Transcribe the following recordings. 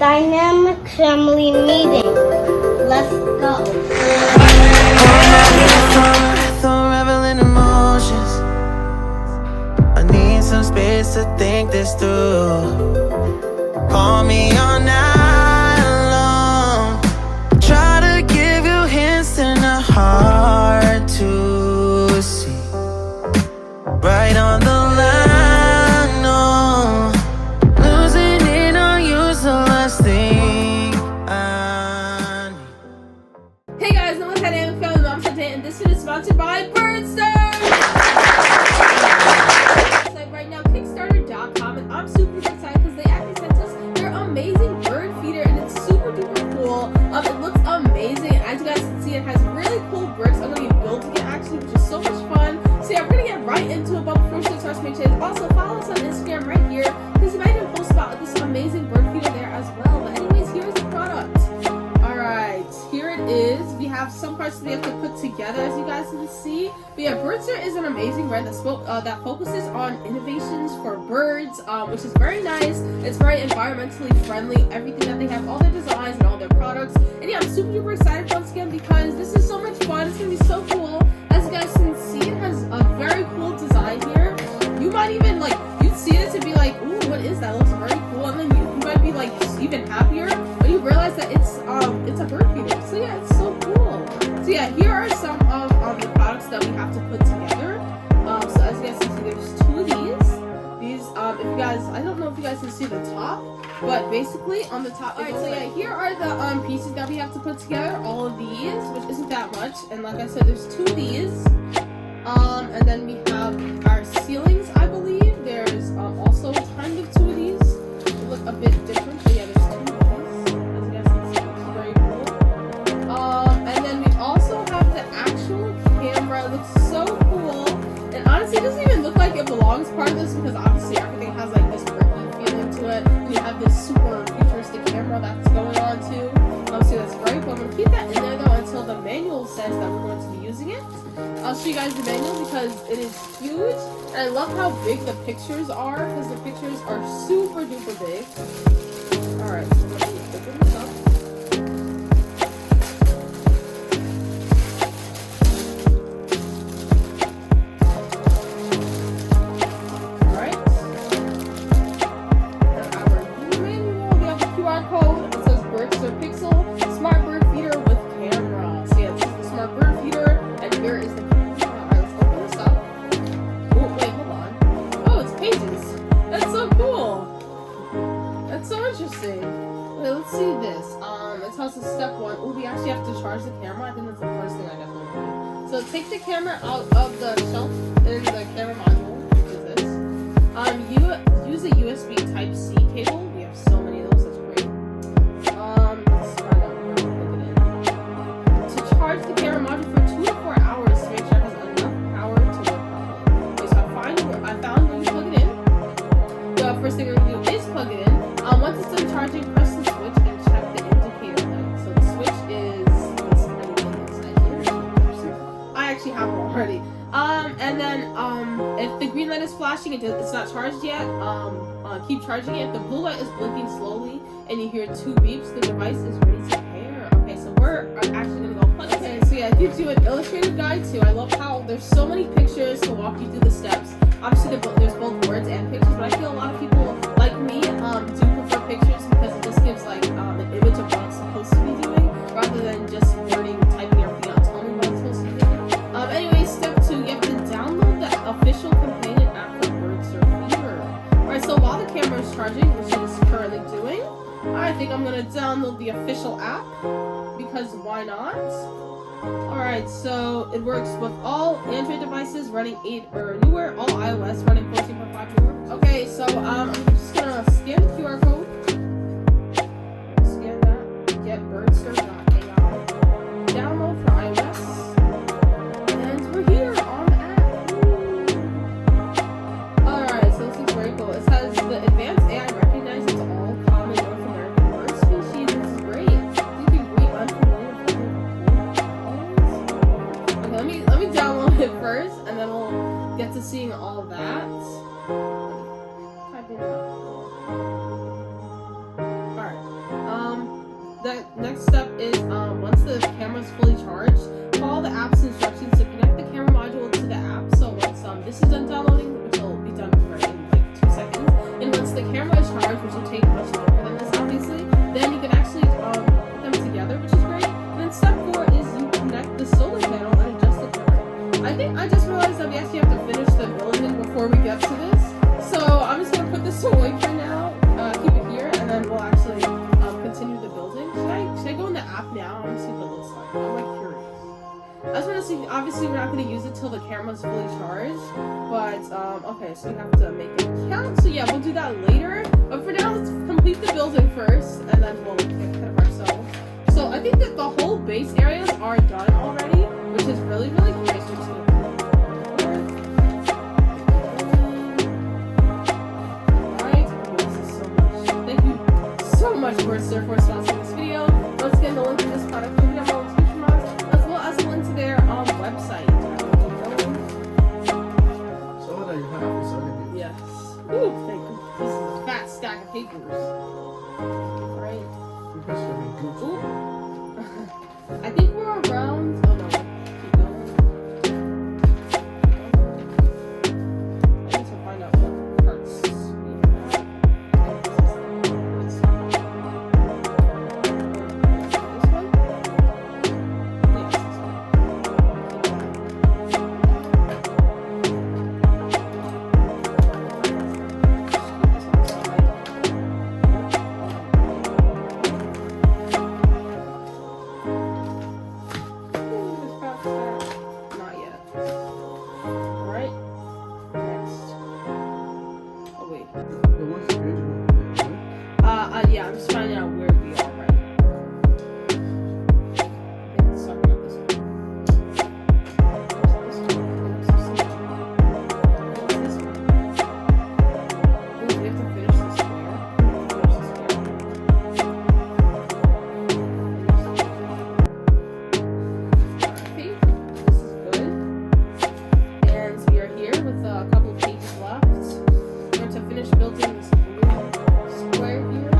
dynamic family meeting. Let's go. Unraveling emotions. I need some space to think this through. Call me all night long. Try to give you hints and a hard to see. Right on the line, no. Losing it on you's the last thing I need. Hey guys, I'm Reconnecting, I'm today, and this video is sponsored by Birdster. Like right now, Kickstarter.com, and I'm super excited because they actually sent us their amazing bird feeder, and it's super duper cool. It looks amazing, and as you guys can see, it has really cool bricks. I'm gonna be building it actually, which is so much fun. So yeah, we're gonna get right into it. But before we start my channel, also follow us on Instagram right here because you might even post about this amazing bird feeder there as well. But anyways, here's the product. Alright, here it is. We have some parts that we have to put together, as you guys can see. But yeah, Birdster is an amazing brand that focuses on innovations for birds, which is very nice. It's very environmentally friendly. Everything that they have, all their designs and all their products. And yeah, I'm super duper excited once again because this is so much fun. It's gonna be so cool. As you guys can see, it has a very cool design here. You might even you'd see this and be like, ooh, what is that? It looks very cool. And then you might be like even happier when you realize that it's a bird feeder. So yeah, it's so cool. So yeah, here are some of the products that we have to put together. So as you guys can see, there's two of these. If you guys, I don't know if you guys can see the top, but basically on the top. Alright, so yeah, here are the pieces that we have to put together. All of these, which isn't that much. And like I said, there's two of these. And then we have our ceilings, I believe. There's also kind of two of these. They look a bit different, but yeah, there's two of these. As you guys can see, which is very cool. And then we also have the actual camera. It looks so cool. And honestly, it doesn't even look like it belongs part of this because obviously everything has like this bricky feeling to it. And you have this super futuristic camera that's going on too. So that's very cool. I'm going to keep that in there though until the manual says that we're going to be using it. I'll show you guys the manual because it is huge. And I love how big the pictures are because the pictures are super duper big. Alright, so let me open this up. Let's see this. It tells us step 1. Oh, we actually have to charge the camera. I think that's the first thing I definitely do. So take the camera out of the shelf in the camera module, which is this. You use a USB Type-C cable. We have so many of those. That's great. Let's find out where to plug it in. To charge the camera module for 2 to 4 hours to make sure it has enough power to work properly. Okay, so I found where you plug it in. The first thing we're gonna do is plug it in. Once it's done charging, press the switch and check the indicator light. So the switch is inside here. I actually have one already. And then if the green light is flashing, it's not charged yet. Keep charging it. The blue light is blinking slowly, and you hear 2 beeps. The device is ready to pair. Okay, so we're actually gonna go plug it in. So yeah, it gives you an illustrated guide too. I love how there's so many pictures to walk you through the steps. Obviously, there's both words and pictures, but I feel a lot of people like me do prefer pictures because it just gives like an image of what it's supposed to be doing rather than just wording, typing everything out, telling me what it's supposed to be doing. Anyways, step 2, you have to download the official companion app for Birdster Feeder. Alright, so while the camera is charging, which it is currently doing, I think I'm gonna download the official app because why not? Alright, so it works with all Android devices running 8 or newer, all iOS running 14.5 newer. Okay, so I'm just gonna scan the QR code. Scan that. Get birdster.ai. Download for iOS. And we're here on the app. Alright, so this looks very cool. It says the advanced AI recognizes all common North American bird species. This is great. You can greet unfamiliar let me download it first, and then we'll get to seeing all of that. Type it up. Alright. orange, which will take much longer than this, obviously. Then you can actually put them together, which is great. And then step 4 is you connect the solar panel and adjust the current. I think I just realized that we actually have to finish the building before we get to this. So I'm just gonna put this away for now, keep it here, and then we'll actually continue the building. Should I go in the app now? I want to see what it looks like. I'm like curious. I just want to see, obviously we're not going to use it till the camera's fully charged, but okay, so we have to make it count. So yeah, we'll do that later. But for now, let's complete the building first, and then we'll get ahead of ourselves. So I think that the whole base areas are done already, which is really, really great. So just gonna much Birdster for sponsoring this video. Once again, the link to this product will be down below in the description box, as well as a link to their website. So that you have this already. Yes. Ooh, thank you. This is a fat stack of papers. Alright. Ooh. I think we're around. Oh no. Keep going. I need to find out what parts we have. Yeah, I'm just finding out where we are right now. I think it's talking about this one. This one. Ooh, we have to finish this square. I think this is good. And we are here with a couple of pages left. We're going to finish building this blue square here.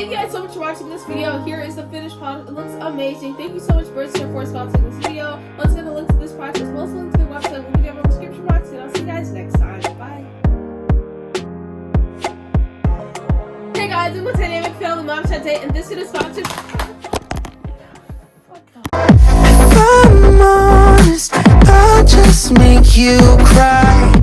thank you guys so much for watching this video. Here is the finished product. It looks amazing. Thank you so much, Birdster, for sponsoring this video. Let's get a link to this product as well as a link to the website. We'll give you a description box, and I'll see you guys next time. Bye. Hey guys, I'm a dynamic family mom Shante, and this video is sponsored. If I'm honest, I'll just make you cry.